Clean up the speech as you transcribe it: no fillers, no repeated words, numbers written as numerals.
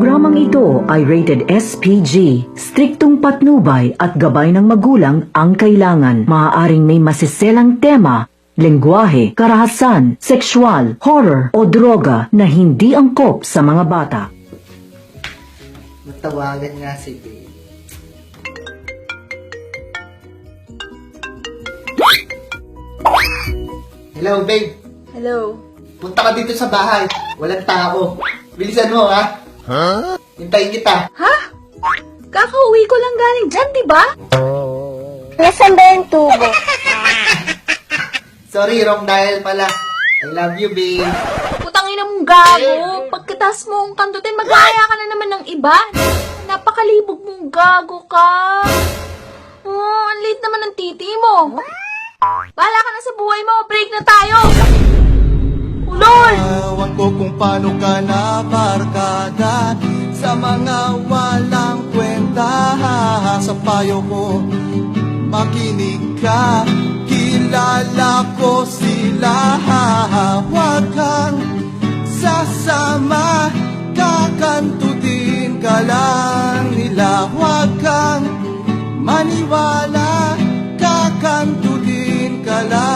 programang ito ay rated SPG. Striktong patnubay at gabay ng magulang ang kailangan. Maaaring may masiselang tema, lengguwahe, karahasan, sexual, horror o droga na hindi angkop sa mga bata. Matawagan nga si babe. Hello, babe. Hello. Punta ka dito sa bahay. Walang tao. Bilisan mo, ha? Hintayin kita. Ha? Kakauwi ko lang galing dyan, di ba? Nasaan ba yung tubo? Sorry, wrong dial pala. I love you, babe. Putang ina mong gago. Pagkatas mo ang kandutin, mag-aaya ka na naman ng iba. Napakalibog mong gago ka. Oh, ang liit naman ng titi mo. Bahala ka na sa buhay mo. Break na tayo. Ulol! Ewan ko kung paano ka nabarkada sa mga walang kwenta. Sa payo ko, makinig ka. Kilala ko sila. Huwag kang sasama. Kakantutin ka lang nila. Huwag kang maniwala. Kakantutin ka lang